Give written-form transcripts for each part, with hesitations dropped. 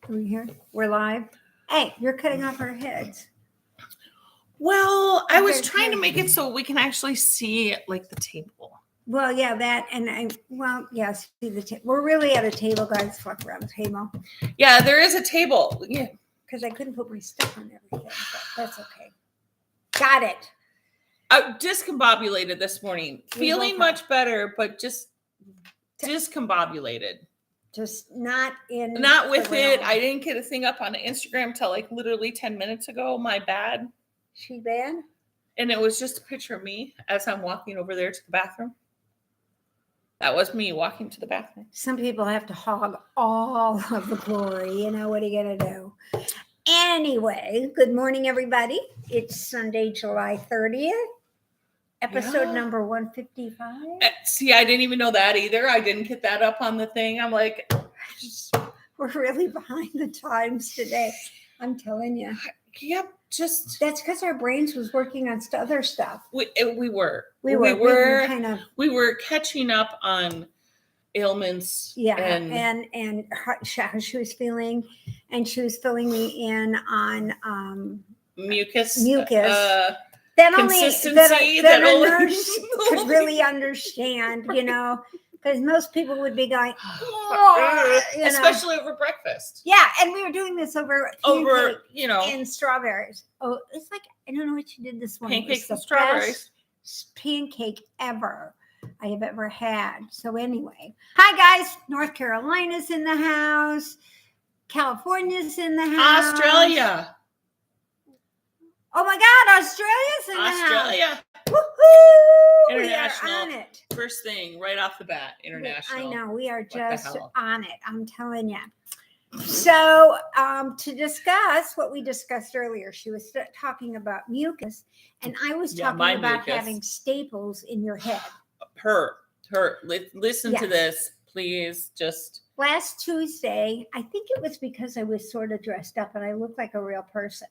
Are we here? We're live. Hey, you're cutting off our heads. Well, I was trying to make it so we can actually see like the table. Well, yeah, that and see the table. We're really at a table, guys. Fuck around the table. Yeah, there is a table. Yeah, because I couldn't put my stuff on everything, but that's okay. Got it. I discombobulated this morning, feeling much better, but just discombobulated. Just not with it. I didn't get a thing up on Instagram till like literally 10 minutes ago. My bad. She bad? And it was just a picture of me as I'm walking over there to the bathroom. That was me walking to the bathroom. Some people have to hog all of the glory. You know, what are you going to do? Anyway, good morning, everybody. It's Sunday, July 30th. Episode number 155. See, I didn't even know that either. I didn't get that up on the thing. I'm like, we're really behind the times today. I'm telling you. Yep. That's because our brains was working on other stuff. We were catching up on ailments. Yeah, and how she was feeling, and she was filling me in on mucus. That only that a nurse could really understand, you know, because most people would be going, especially over breakfast. Yeah, and we were doing this over and strawberries. Oh, it's like I don't know what she did this morning. Pancakes and strawberries. Best pancake ever I have ever had. So anyway, hi guys, North Carolina's in the house, California's in the house, Australia. Oh my God, Australia's in the house. Woohoo! International. We are on it. First thing, right off the bat, international. I know, we are just on it. I'm telling you. So, to discuss what we discussed earlier, she was talking about mucus, and I was talking about having staples in your head. Listen to this, please. Just last Tuesday, I think it was because I was sort of dressed up and I looked like a real person.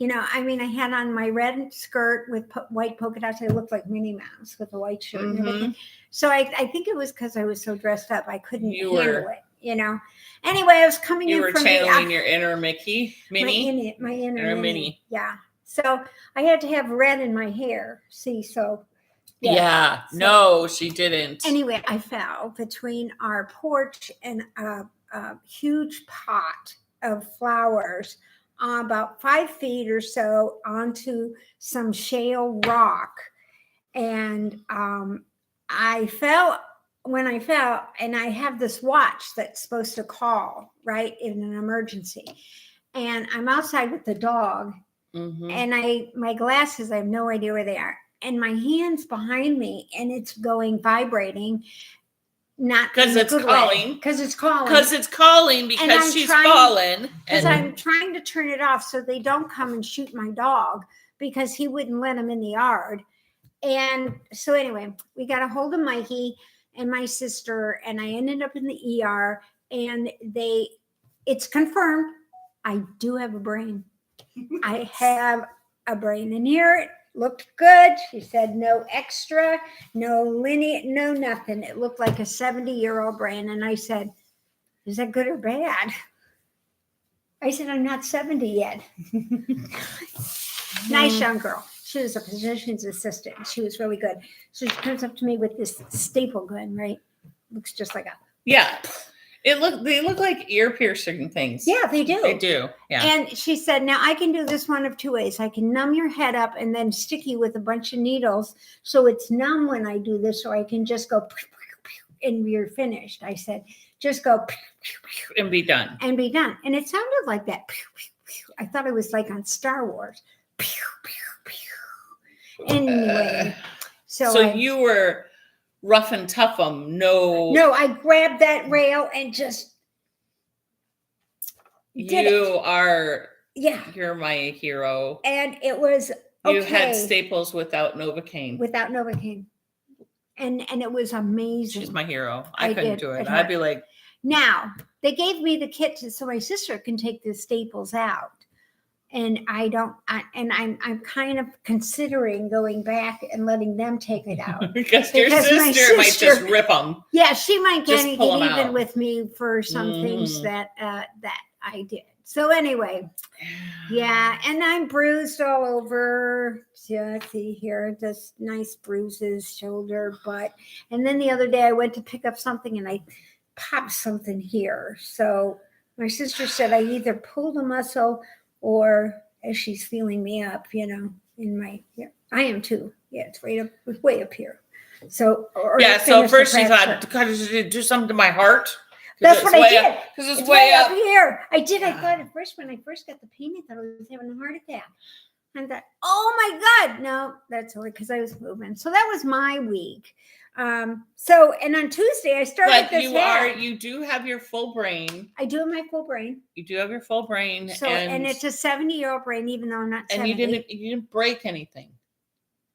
You know, I mean, I had on my red skirt with white polka dots. I looked like Minnie Mouse with a white shirt and everything. So I think it was because I was so dressed up. I couldn't handle it, you know. Anyway, I was coming in from channeling your inner Minnie. My inner Minnie. Yeah. So I had to have red in my hair. See, so. Yeah. No, she didn't. Anyway, I fell between our porch and a huge pot of flowers. About 5 feet or so onto some shale rock. And I fell when I fell, and I have this watch that's supposed to call, right, in an emergency. And I'm outside with the dog, and my glasses, I have no idea where they are. And my hand's behind me, and it's vibrating. Not because it's calling. Because it's calling. Because she's fallen. Because I'm trying to turn it off so they don't come and shoot my dog because he wouldn't let them in the yard. And so anyway, we got a hold of Mikey and my sister, and I ended up in the ER. And it's confirmed. I do have a brain. I have a brain in here. Looked good. She said no extra, no linear, no nothing. It looked like a 70-year-old brain. And I said, is that good or bad? I said, I'm not 70 yet. Nice young girl. She was a physician's assistant. She was really good. So she comes up to me with this staple gun, right? Looks just like a. Yeah. They look like ear piercing things. Yeah, they do. They do. Yeah. And she said, now I can do this one of 2 ways. I can numb your head up and then stick you with a bunch of needles so it's numb when I do this, or I can just go and you're finished. I said, just go and be done. And it sounded like that. I thought it was like on Star Wars. Anyway, so you were rough and tough them. No, I grabbed that rail and just you're my hero. And it was okay. You had staples without Novocaine. And it was amazing. She's my hero. I couldn't do it. I'd be like, now they gave me the kit so my sister can take the staples out. And I'm kind of considering going back and letting them take it out. because your sister might just rip them. Yeah, she might get even with me for some things that I did. So anyway, yeah, and I'm bruised all over. Yeah, see here, just nice bruises, shoulder, butt. And then the other day I went to pick up something and I popped something here. So my sister said I either pulled a muscle or, as she's feeling me up, in my, I am too. Yeah, it's way up here. So, or Yeah, so finish the first she fracture. thought, God, did it do something to my heart? That's what I did. Because it's way way up up. here. I did. I thought at first, when I first got the pain, I thought I was having a heart attack. I thought, oh my God, no, that's only because I was moving. So that was my week. So, and on Tuesday, I started But this hat. you do have your full brain. I do have my full brain. You do have your full brain. So, and it's a 70-year-old brain, even though I'm not 70. And you didn't break anything.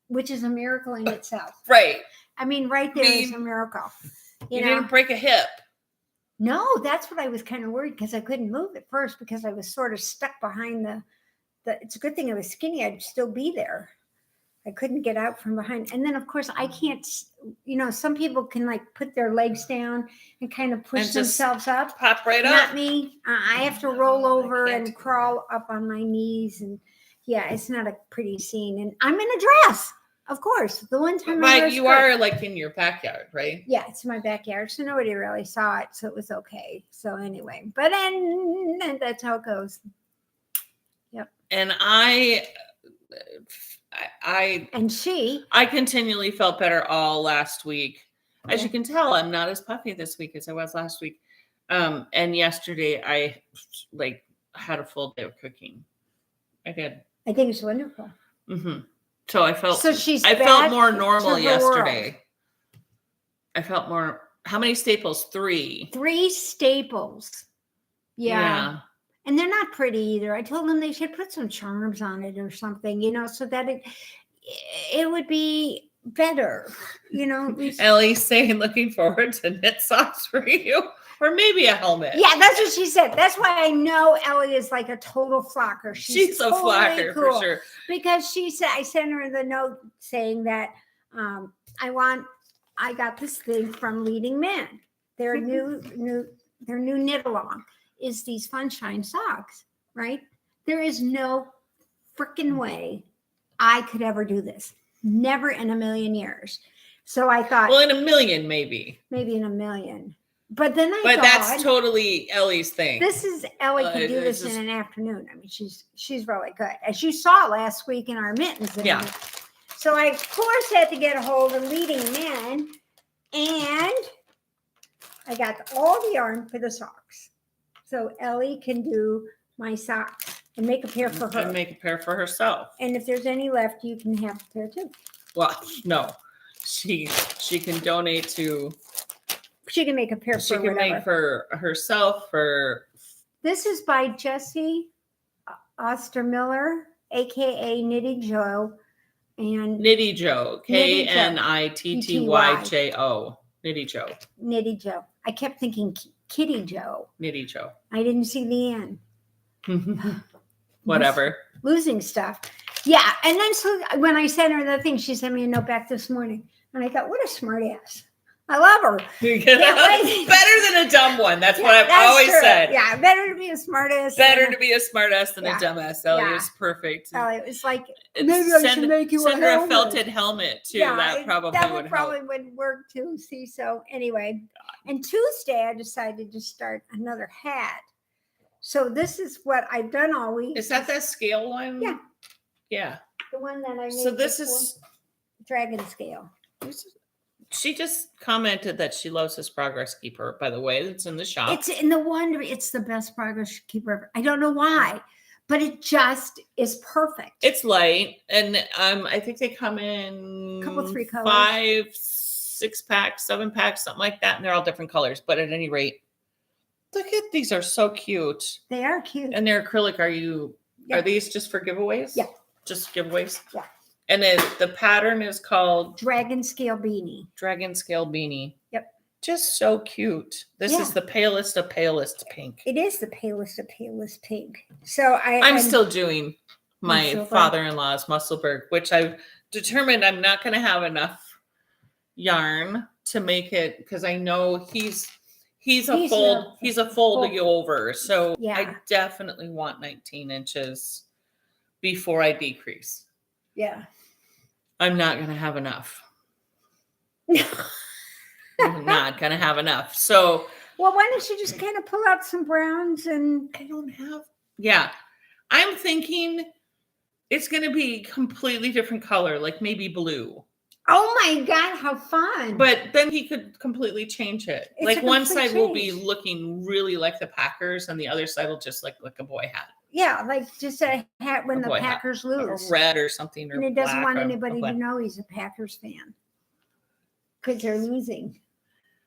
Which is a miracle in itself. Right. I mean, right there is a miracle. You didn't break a hip. No, that's what I was kind of worried, because I couldn't move at first because I was sort of stuck behind the it's a good thing I was skinny. I'd still be there. I couldn't get out from behind. And then of course I can't, some people can like put their legs down and kind of push themselves up. Pop right up. Not me. I have to roll over and crawl up on my knees. And yeah, it's not a pretty scene. And I'm in a dress. Of course, the one time But you are like in your backyard, right? Yeah, it's my backyard, so nobody really saw it, so it was okay. So anyway, but then that's how it goes. Yep. And I continually felt better all last week. As you can tell, I'm not as puffy this week as I was last week. And yesterday I had a full day of cooking. I did. I think it's wonderful. Mm-hmm. So I felt I felt more normal yesterday. World. I felt more. How many staples? 3. 3 staples. Yeah. And they're not pretty either. I told them they should put some charms on it or something, so that it would be better, Ellie's saying, looking forward to knit socks for you. Or maybe a helmet. Yeah, that's what she said. That's why I know Ellie is like a total flocker. She's a totally flocker cool. for sure. Because she said, I sent her the note saying that I got this thing from Leading Man. Their new knit along is these Funshine socks, right? There is no freaking way I could ever do this. Never in a million years. So I thought, well, in a million, maybe in a million. But then But that's totally Ellie's thing. This is Ellie can do this in an afternoon. I mean, she's really good, as you saw last week in our mittens. Yeah. So I of course had to get a hold of Leading Man, and I got all the yarn for the socks. So Ellie can do my socks and make a pair for her. And make a pair for herself. And if there's any left, you can have a pair too. Well, no, she can donate to. She can make a pair for She can make for herself. This is by Jessie Ostermiller, aka Knitty Joe, and Knitty Joe, KNITTYJO, Knitty Joe. Knitty Joe. I kept thinking Kitty Joe. Knitty Joe. I didn't see the end. Whatever. Losing stuff. Yeah, and then so when I sent her the thing, she sent me a note back this morning, and I thought, what a smart ass. I love her. Better than a dumb one. That's what I've always said. Yeah, better to be a smart ass. Better to be a smart ass than a dumb ass. Ellie is perfect. Ellie, it was like, maybe I should make you send her a felted helmet too. Yeah, that probably would work too. See, so anyway, and Tuesday I decided to start another hat. So this is what I've done all week. Is that scale one? Yeah. Yeah. The one that I made. So this is dragon scale. She just commented that she loves this progress keeper, by the way. It's in the shop. It's in the wonder. It's the best progress keeper ever. I don't know why, but it just is perfect. It's light. And I think they come in a couple, 3 colors. 5, 6 packs, 7 packs, something like that. And they're all different colors. But at any rate, look at these are so cute. They are cute. And they're acrylic. Are these just for giveaways? Yeah. Just giveaways? Yeah. And then the pattern is called Dragon Scale Beanie. Dragon Scale Beanie. Yep. Just so cute. This is the palest of palest pink. It is the palest of palest pink. So I'm still doing my father-in-law's Musselburgh, which I've determined I'm not going to have enough yarn to make it, because I know he's He's a He's fold. not- He's a fold fold. over. So Yeah. I definitely want 19 inches before I decrease. Yeah. I'm not going to have enough. I'm not going to have enough. So Well, why don't you just kind of pull out some browns and I don't have. Yeah. I'm thinking it's going to be completely different color, like maybe blue. oh my God, how fun. But then he could completely change it. It's Like a one complete side will be change. looking really like the Packers, and the other side will just like a boy hat. Yeah, like just a hat when A the boy hat. Packers Or lose. red or something. Or And he doesn't black want or anybody to black. know he's a Packers fan. Because they're losing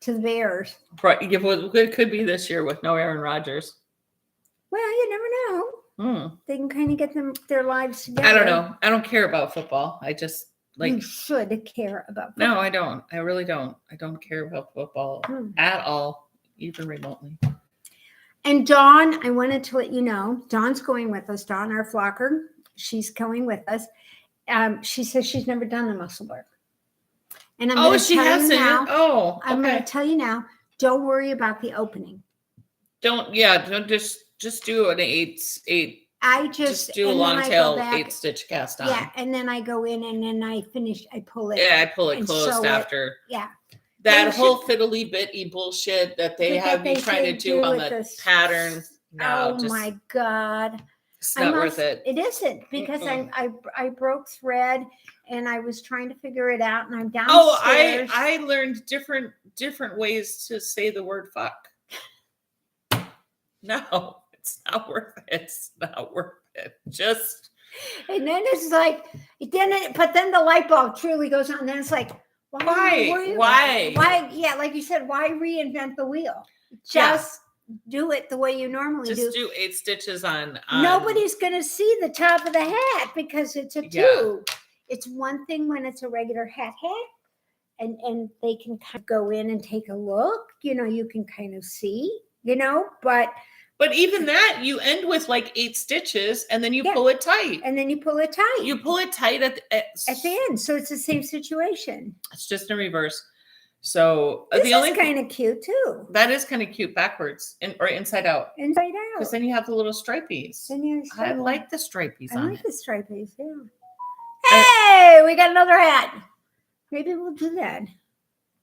to the Bears. Right. It could be this year with no Aaron Rodgers. Well, you never know. They can kind of get their lives together. I don't know. I don't care about football. I just You should care about football. No, I don't. I really don't. I don't care about football at all, even remotely. And Dawn, I wanted to let you know, Dawn's going with us. Dawn, our flocker, she's going with us. She says she's never done the muscle work. And I'm going to she tell you hasn't. now. Oh, I'm going to tell you now. Don't worry about the opening. Don't just do an eight. I Just do a long tail 8-stitch cast on. Yeah, and then I go in and then I finish. I pull it. Yeah, I pull it and closed sew it. after. Yeah. That whole fiddly bitty bullshit that they have me trying to do on with the this- pattern. No, oh my God. It's not worth it. It isn't because I broke thread and I was trying to figure it out and I'm downstairs. Oh, I learned different ways to say the word fuck. No, it's not worth it. It's not worth it. Just and then it's like but then the light bulb truly goes on. Then it's like why? Yeah, like you said, why reinvent the wheel? Just do it the way you normally do. Just do 8 stitches on. Nobody's gonna see the top of the hat because it's a tube. It's one thing when it's a regular hat, and they can kind of go in and take a look. You can kind of see. But even that, you end with like 8 stitches and then you pull it tight. And then you pull it tight. You pull it tight at the end. So it's the same situation. It's just in reverse. So this is kind of cute too. That is kind of cute backwards or inside out. Inside out. Because then you have the little stripies. I like the stripies on it. I like the stripies, yeah. Hey, we got another hat. Maybe we'll do that.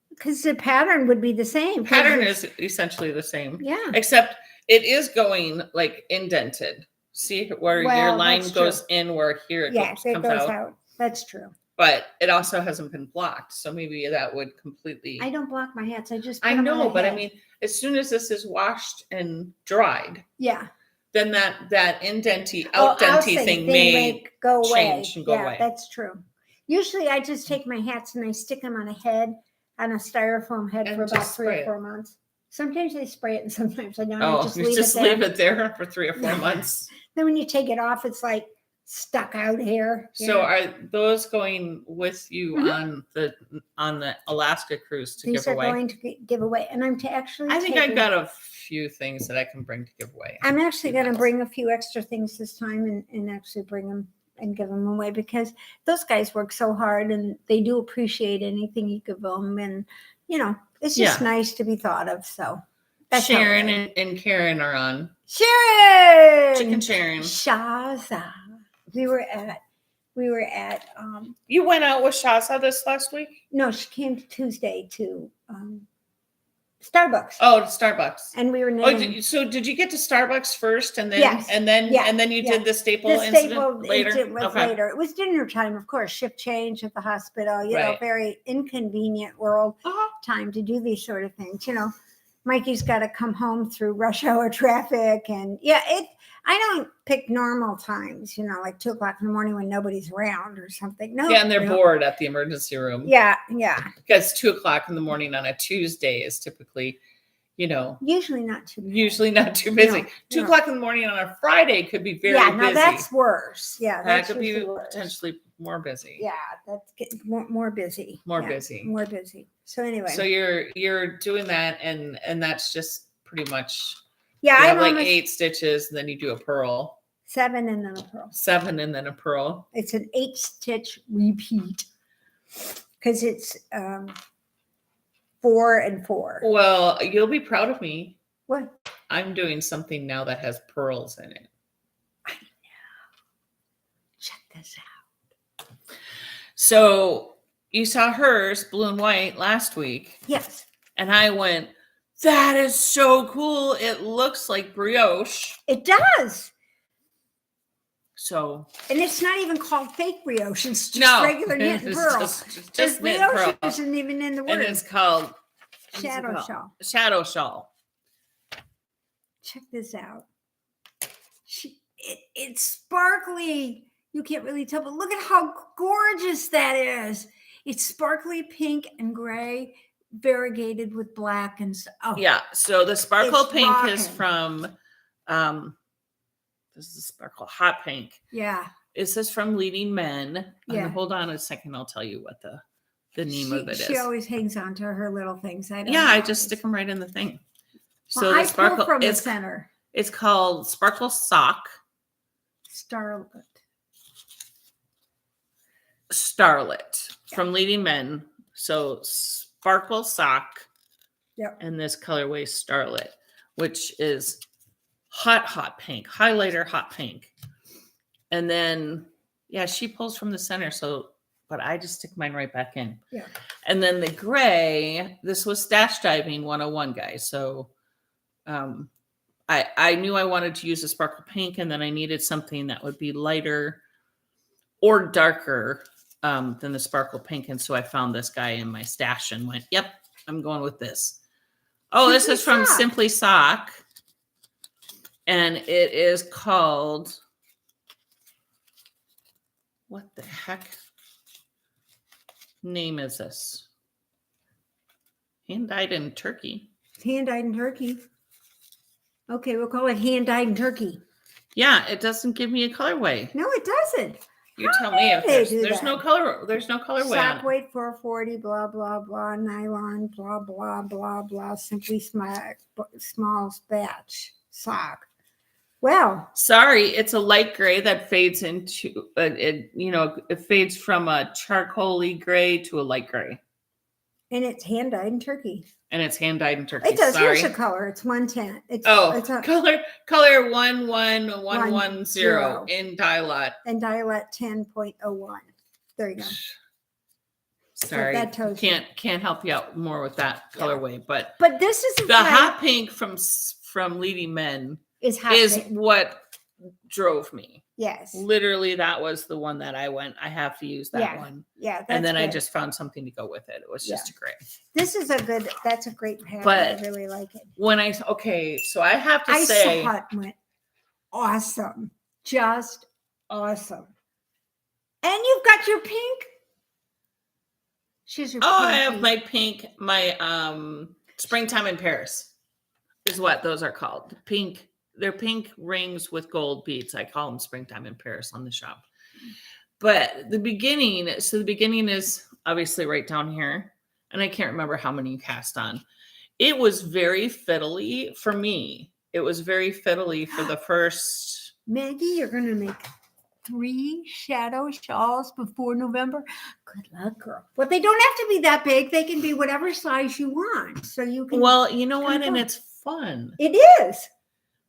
Because the pattern would be the same. Pattern is essentially the same. Yeah. Except it is going like indented. See where your line goes in, where here it comes out. That's true. But it also hasn't been blocked, so maybe that would completely. I don't block my hats. I just. I know, but I mean, as soon as this is washed and dried, then that indenty, outdenty thing may go away. Change and go away. That's true. Usually, I just take my hats and I stick them on a styrofoam head for about 3 or 4 months. Sometimes I spray it and sometimes I don't. Oh, you just leave it there for 3 or 4 months. Then when you take it off, it's like stuck out here. So are those going with you on the Alaska cruise to These give away? These are going to give away, and I'm to actually. I think I've got a few things that I can bring to give away. I'm actually going to bring a few extra things this time and actually bring them and give them away because those guys work so hard and they do appreciate anything you give them, and it's just nice to be be of. So that's Sharon and Karen are on. Sharon, Chicken Sharon, Shaza. We were at. You went out with Shaza this last week? No, she came Tuesday to Starbucks. Oh, to Starbucks. And we were. So did you get to Starbucks first, and then and then you did the staple incident later? It was later. It was dinner time, of course. Shift change at the hospital. Very inconvenient world time to do these sort of things. Mikey's got to come home through rush hour traffic, and I don't pick normal times, like 2:00 in the morning when nobody's around or something. No. Yeah, and they're bored at the emergency room. Yeah. Because 2:00 in the morning on a Tuesday is typically, usually not too busy. No, 2:00 in the morning on a Friday could be very busy. Yeah, that's worse. Yeah, that could be potentially more busy. Yeah, that's more busy. More busy. So anyway. So you're doing that, and that's just pretty much. Yeah, I have like 8 stitches, and then you do a purl. 7 and then a purl. 7 and then a purl. It's an 8-stitch repeat because it's 4 and 4. Well, you'll be proud of me. What? I'm doing something now that has pearls in it. I know. Check this out. So you saw hers, blue and white, last week. Yes. And I went, that is so cool. It looks like brioche. It does. So. And it's not even called fake brioche. It's just regular knit and pearl. Just knit and brioche pearl. isn't even in the word. And it's called shadow shawl. Shadow shawl. Check this out. It's sparkly. You can't really tell, but look at how gorgeous that is. It's sparkly pink and gray, variegated with black and yeah. So the sparkle pink rocking. is from this is sparkle hot pink. Yeah. This is from Leading Men. Yeah. Hold on a second. I'll tell you what the name of it is. She always hangs on to her little things. I just stick them right in the thing. Well, so I the sparkle pull from the center. It's called Sparkle Sock. Starlet from Leading Men. So Sparkle Sock. Yep. And this colorway Starlet, which is hot pink, highlighter hot pink. And then, she pulls from the center. So, but I just stick mine right back in. Yeah. And then the gray, this was Stash Diving 101, guys. So, I knew I wanted to use a sparkle pink, and then I needed something that would be lighter or darker than the sparkle pink. And so I found this guy in my stash and went, yep, I'm going with this. Oh, this is from Simply Sock. And it is called, what the heck name is this? Hand-dyed in turkey. Hand-dyed in turkey. Okay, we'll call it hand-dyed in turkey. Yeah, it doesn't give me a colorway. No, it doesn't. You tell me if there's no color. There's no colorway. Sock weight 440, blah blah blah, nylon, blah blah blah blah. Simply small batch sock. Well, sorry, it's a light gray that fades into it fades from a charcoaly gray to a light gray. And it's hand-dyed in turkey. It does. Sorry. Here's the color. It's 110. It's color 11110 in Dialot. And Dialot 10.01. There you go. Sorry, that tells can't help you out more with that colorway, but this is the hot pink from Leading Men is what drove me. Yes. Literally, that was the one that I went, I have to use that one. Yeah. And then I just found something to go with it. It was just great. That's a great pattern. But I really like it. So I have to say. I saw it and went, awesome. Just awesome. And you've got your pink. She's your pink. I have my pink, my Springtime in Paris is what those are called. Pink. They're pink rings with gold beads. I call them Springtime in Paris on the shop. But the beginning is obviously right down here. And I can't remember how many you cast on. It was very fiddly for me. It was very fiddly for the first. Maggie, you're going to make 3 shadow shawls before November. Good luck, girl. But they don't have to be that big. They can be whatever size you want. So you can. Well, you know what? And it's fun. It is.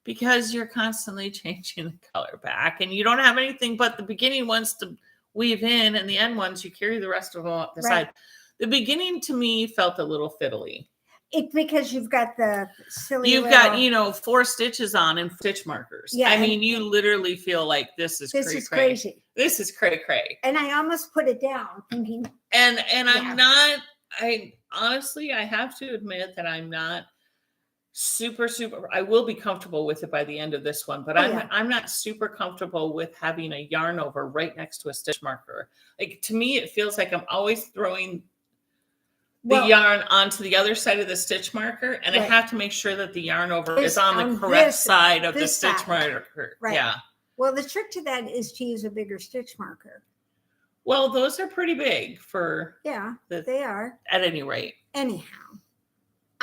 Because you're constantly changing the color back and you don't have anything but the beginning ones to weave in and the end ones, you carry the rest of them up the side. The beginning to me felt a little fiddly. It's because you've got the silly. You've got, 4 stitches on and stitch markers. Yeah. I mean, you literally feel like this is crazy. This is cray. And I almost put it down thinking. And I honestly, I have to admit that I'm not super I will be comfortable with it by the end of this one, but I'm not super comfortable with having a yarn over right next to a stitch marker. Like, to me, it feels like I'm always throwing the yarn onto the other side of the stitch marker, and I have to make sure that the yarn over is on the correct side of the stitch marker. Right. Yeah. Well, the trick to that is to use a bigger stitch marker. Well, those are pretty big for they are. At any rate. Anyhow.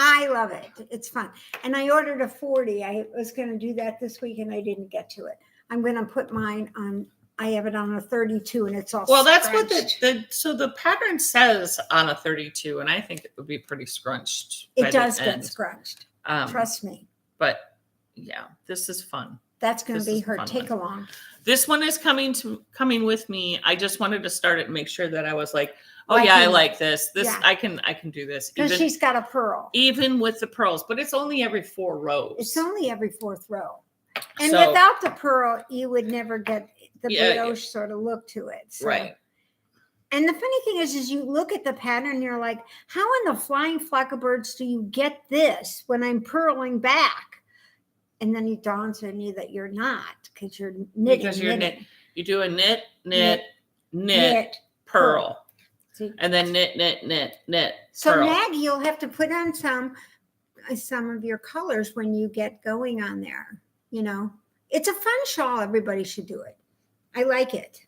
I love it. It's fun. And I ordered a 40. I was going to do that this week and I didn't get to it. I'm going to put mine on I have it on a 32 and it's all Well, that's what scrunched. so the pattern says on a 32, and I think it would be pretty scrunched. by It the does get end. scrunched. Um, Trust me. But yeah, this is fun. That's going to this be is a her fun take one. along. This one is coming with me. I just wanted to start it and make sure that I was like, oh Like yeah, I you. like this. Yeah. I can do this. Because she's got a pearl. Even with the pearls, but it's only every 4 rows. It's only every 4th row. And So- without the pearl, you would never get the Yeah, brioche sort of look to it. So. Right. And the funny thing is you look at the pattern and you're like, how in the flying flock of birds do you get this when I'm purling back? And then it dawns on you that you're not, because you're knitting. Because you're knitting. you do a knit, pearl. See? And then knit. So pearl. Maggie, you'll have to put on some of your colors when you get going on there. You know, it's a fun shawl. Everybody should do it. I like it.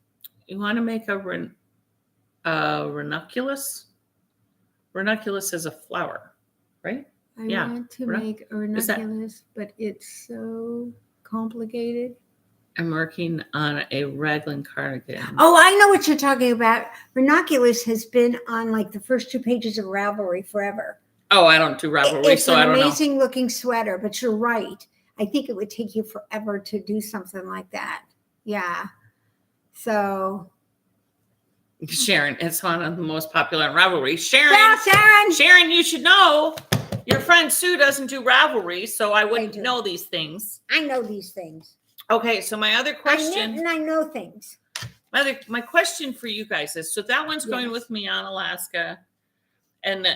You want to make a ranunculus? Ranunculus is a flower, right? I Yeah. want to Right. make a Is that- ranunculus, but it's so complicated. I'm working on a raglan cardigan. Oh, I know what you're talking about. Ranunculus has been on like the first 2 pages of Ravelry forever. Oh, I don't do Ravelry, It's so an I don't know. amazing looking sweater, but you're right. I think it would take you forever to do something like that. Yeah. So. Sharon, it's one of the most popular on Ravelry. Sharon, Yeah, Sharon. Sharon, you should know your friend Sue doesn't do Ravelry, so I wouldn't do. know these things. I know these things. Okay, so my other I knit question, and I know things. my question for you guys is: so that one's going Yes. with me on Alaska, and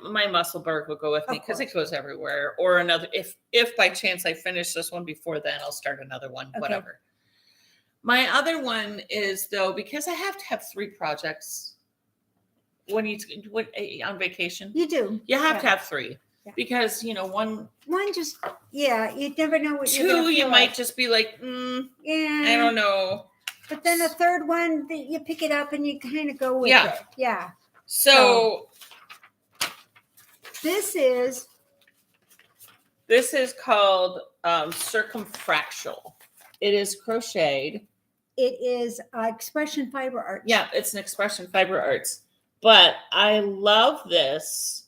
my Musselburgh will go with me Of because it course. goes everywhere. Or another, if by chance I finish this one before then, I'll start another one. Okay. Whatever. My other one is though, because I have to have 3 projects when on vacation. You do. You have to Yeah. have 3 Yeah. because one, One just, yeah, you never know what you're 2 gonna you feel might like. just be like, Yeah. I don't know. But then a third one, you pick it up and you kind of go with Yeah. it. Yeah. So This is called circumfractional. It is crocheted. it is Expression Fiber Art. Yeah, it's an Expression Fiber Arts. But I love this.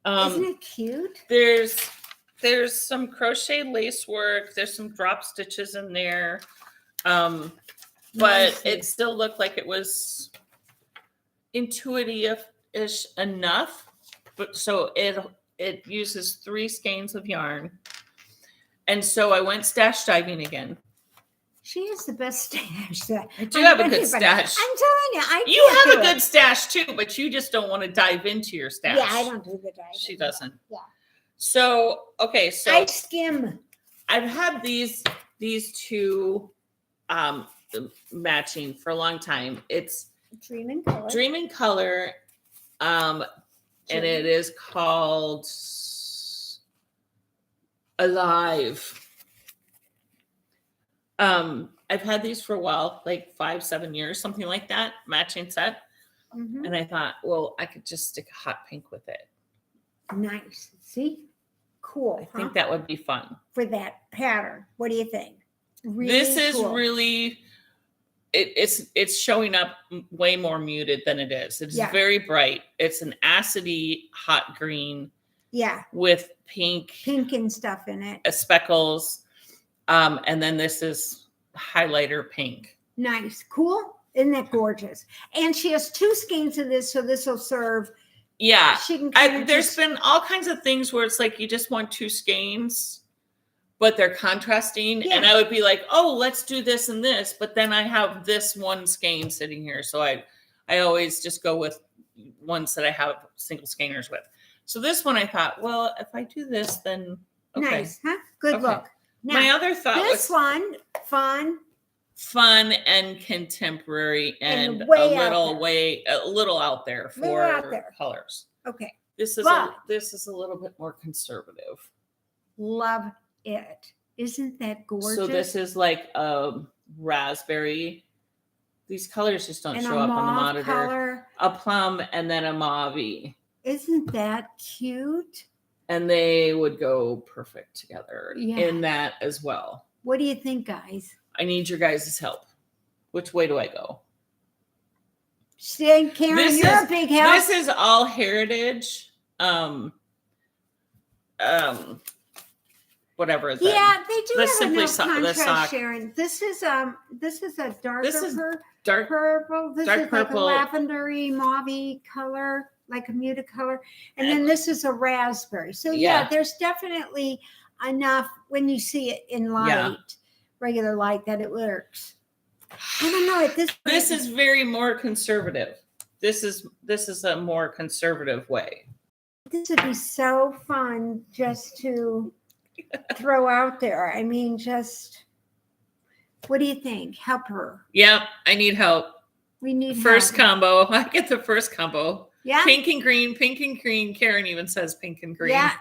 Isn't it cute? There's some crochet lace work. There's some drop stitches in there. But Nicely. it still looked like it was intuitive-ish enough. But so it uses 3 skeins of yarn. And so I went stash diving again. She has the best stash. That I do have a good anybody- stash. I'm telling you, You can't have a do good it. stash too, but you just don't want to dive into your stash. Yeah, I don't do the diving. She doesn't. Yeah. So okay, so I skim. I've had these 2 matching for a long time. It's Dream in color. Dream in Color, and it is called Alive. I've had these for a while, like 5-7 years, something like that, matching set. Mhm. And I thought, well, I could just stick a hot pink with it. Nice. See? Cool. I think that would be fun. For that pattern. What do you think? Really This is cool. really it's showing up way more muted than it is. It's Yeah. very bright. It's an acidy hot green Yeah, with pink pink and stuff in it. speckles. And then this is highlighter pink. Nice. Cool. Isn't that gorgeous? And she has 2 skeins of this, so this will serve. Yeah. She can kind of There's been all kinds of things where it's like you just want 2 skeins, but they're contrasting. And Yeah. I would be like, oh, let's do this and this. But then I have this 1 skein sitting here. So I always just go with ones that I have single skeiners with. So this one I thought, well, if I do this, then okay. Nice, huh? Good Okay. look. Now, My other thought this was one, fun and contemporary and, And way a out little out there Little for out there. colors. okay. This is But- this is a little bit more conservative. Love it. Isn't that gorgeous? So this is like a raspberry. These colors just don't and show a up on the mauve monitor. color. A plum and then a mauve. Isn't that cute? And they would go perfect together Yeah. in that as well. What do you think, guys? I need your guys' help. Which way do I go? See, Karen, you're a big help. This is all heritage. Whatever. Yeah, they do Let's have simply enough the contrast, sock. Sharon. This is a darker This is dark. purple. This dark is purple. like a lavendery, mauve color, like a muted color. And then this is a raspberry. So yeah, there's definitely enough when you see it in light, regular light, that it works. I don't know. At this point, This is very more conservative. This is a more conservative way. This would be so fun just to throw out there. I mean, what do you think? Help her. Yep, I need help. We need first help. combo. I get the first combo. Yeah. Pink and green, pink and green. Karen even says pink and green. Yeah.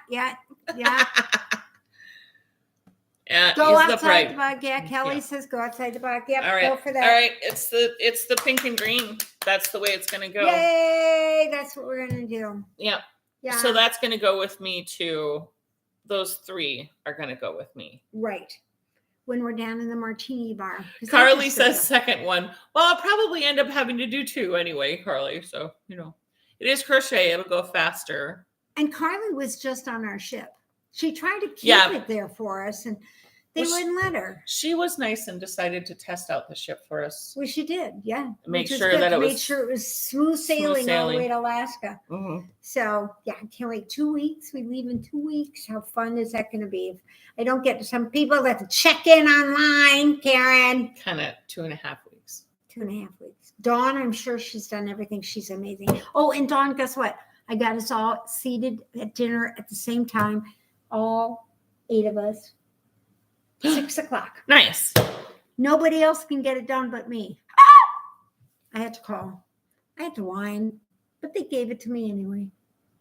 Yeah, Go he's the outside bride. the box. Yeah, Kelly says go outside the box. Yep, All right. go for that. All right, it's the pink and green. That's the way it's gonna go. Yay! That's what we're gonna do. Yeah. Yeah. So that's gonna go with me too. Those 3 are gonna go with me. Right. When we're down in the martini bar. Carly says second one. Well, I'll probably end up having to do 2 anyway, Carly. So, it is crochet. It'll go faster. And Carly was just on our ship. She tried to keep it there for us, and they wouldn't let her. She was nice and decided to test out the ship for us. Well, she did, yeah. Make sure that it was smooth sailing all the way to Alaska. Mm-hmm. So, yeah, I can't wait. 2 weeks. We leave in 2 weeks. How fun is that going to be? If I don't get some people that check in online, Karen. Kind of 2.5 weeks. 2.5 weeks. Dawn, I'm sure she's done everything. She's amazing. Oh, and Dawn, guess what? I got us all seated at dinner at the same time. All 8 of us. 6 o'clock. Nice. Nobody else can get it done but me. I had to call. I had to whine, but they gave it to me anyway.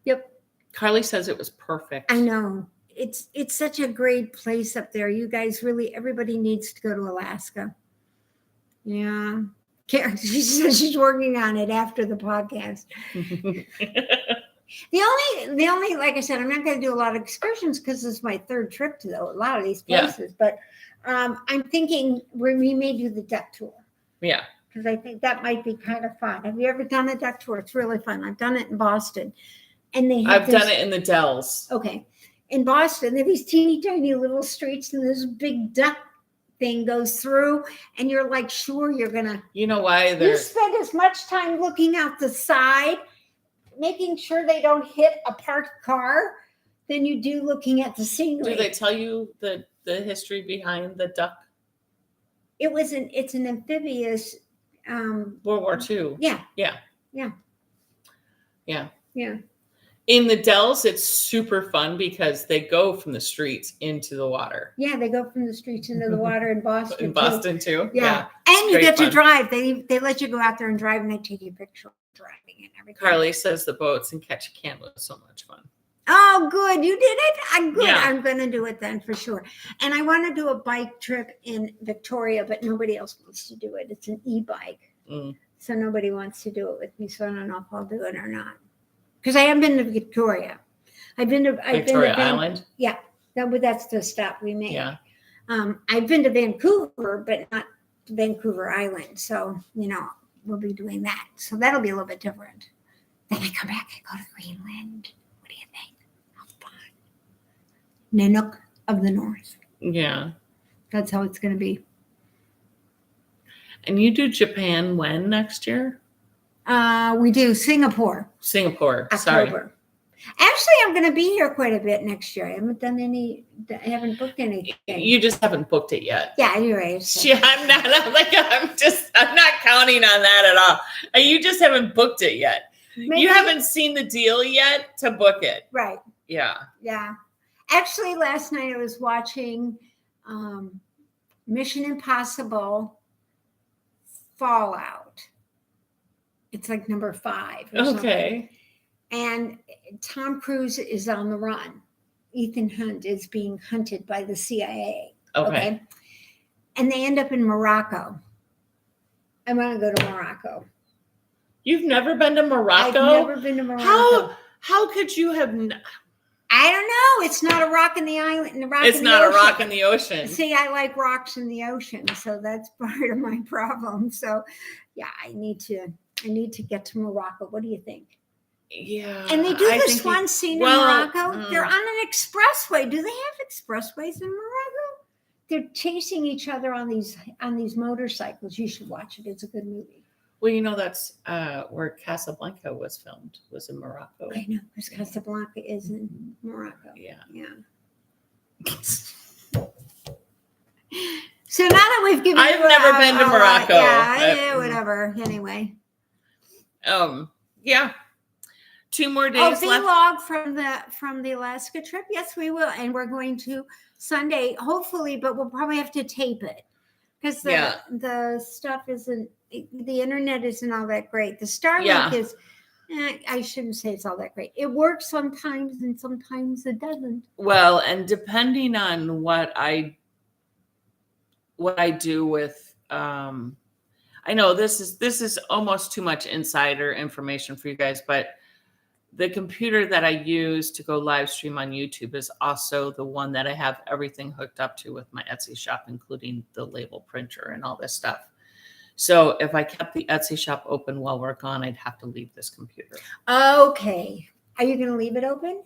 Yep. Carly says it was perfect. I know. It's such a great place up there. You guys really, everybody needs to go to Alaska. Yeah. Karen, she says she's working on it after the podcast. The only, like I said, I'm not going to do a lot of excursions because this is my 3rd trip to a lot of these places. But I'm thinking we may do the duck tour. Yeah. Because I think that might be kind of fun. Have you ever done a duck tour? It's really fun. I've done it in Boston, and I've done it in the Dells. Okay, in Boston, there are these teeny tiny little streets, and this big duck thing goes through, and you're like, sure, you're gonna. You know why? You spend as much time looking out the side, making sure they don't hit a parked car, than you do looking at the scenery. Do they tell you the history behind the duck? It's an amphibious. World War II. Yeah. In the Dells, it's super fun because they go from the streets into the water. Yeah, they go from the streets into the water in Boston. In Boston too. Yeah. And you get to drive. They let you go out there and drive, and they take you a picture of driving and everything. Carly says the boats and catch a can was so much fun. Oh, good. You did it? I'm good. Yeah. I'm going to do it then for sure. And I want to do a bike trip in Victoria, but nobody else wants to do it. It's an e-bike. So nobody wants to do it with me. So I don't know if I'll do it or not. Because I haven't been to Victoria. I've been to Victoria Island? Yeah. That's the stop we made. Yeah. I've been to Vancouver, but not Vancouver Island. So, we'll be doing that. So that'll be a little bit different. Then I come back and go to Greenland. What do you think? How fun. Nanook of the North. Yeah. That's how it's going to be. And you do Japan when next year? We do Singapore. October. Sorry. Actually, I'm going to be here quite a bit next year. I haven't booked anything. You just haven't booked it yet. Yeah, you're right. So. Yeah, I'm not counting on that at all. You just haven't booked it yet. Maybe. You haven't seen the deal yet to book it. Right. Yeah. Yeah. Actually, last night I was watching Mission Impossible Fallout. It's like number 5. Or something. And Tom Cruise is on the run. Ethan Hunt is being hunted by the CIA. Okay. And they end up in Morocco. I want to go to Morocco. You've never been to Morocco? I've never been to Morocco. How could you have? I don't know. It's not a rock in the island. It's not a rock in the ocean. See, I like rocks in the ocean, so that's part of my problem. So, yeah, I need to get to Morocco. What do you think? Yeah. And they do this one scene in Morocco. They're on an expressway. Do they have expressways in Morocco? They're chasing each other on these motorcycles. You should watch it. It's a good movie. Well, you know, that's where Casablanca was filmed, was in Morocco. I know, because Casablanca is in Morocco. Yeah. Yeah. So now that we've given I've never been to Morocco. Yeah, whatever. Anyway. Yeah. 2 more days left. Vlog from the Alaska trip. Yes, we will. And we're going to Sunday, hopefully, but we'll probably have to tape it. Because the stuff isn't, the internet isn't all that great. The Starlink is, I shouldn't say it's all that great. It works sometimes and sometimes it doesn't. Well, and depending on what I do with, I know this is almost too much insider information for you guys, but the computer that I use to go live stream on YouTube is also the one that I have everything hooked up to with my Etsy shop, including the label printer and all this stuff. So if I kept the Etsy shop open while we're gone, I'd have to leave this computer. Okay. Are you going to leave it open?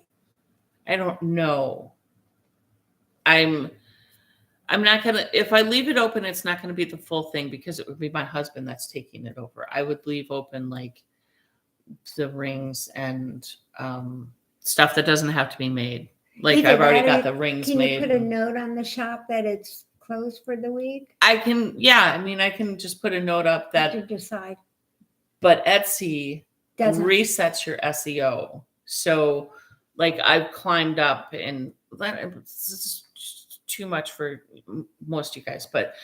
I don't know. I'm not going to, if I leave it open, it's not going to be the full thing because it would be my husband that's taking it over. I would leave open like the rings and stuff that doesn't have to be made. Like I've already got the rings made. Can you put a note on the shop that it's closed for the week? I can, I mean, I can just put a note up that to decide. But Etsy resets your SEO. So like I've climbed up, and it's too much for most of you guys, but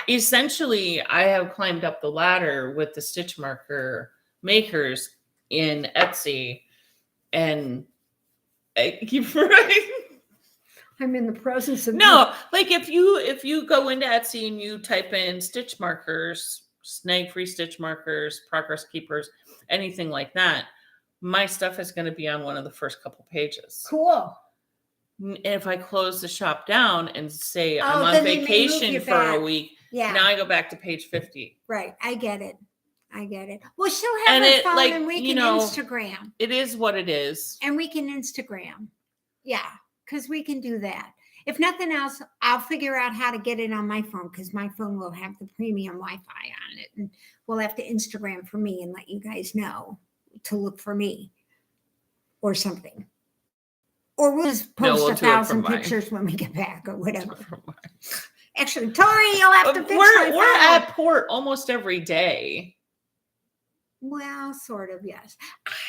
essentially I have climbed up the ladder with the stitch marker makers in Etsy, and I keep right. I'm in the presence of like if you go into Etsy and you type in stitch markers, snag free stitch markers, progress keepers, anything like that, my stuff is going to be on one of the first couple pages. Cool. If I close the shop down and say I'm on vacation for a week, now I go back to page 50. Right. I get it. Well, she'll have her phone and we can Instagram. It is what it is. And we can Instagram. Yeah, because we can do that. If nothing else, I'll figure out how to get it on my phone because my phone will have the premium Wi-Fi on it. And we'll have to Instagram for me and let you guys know to look for me or something. Or we'll just post 1,000 pictures when we get back or whatever. Actually, Tori, you'll have to fix we're at port almost every day. Well, sort of, yes.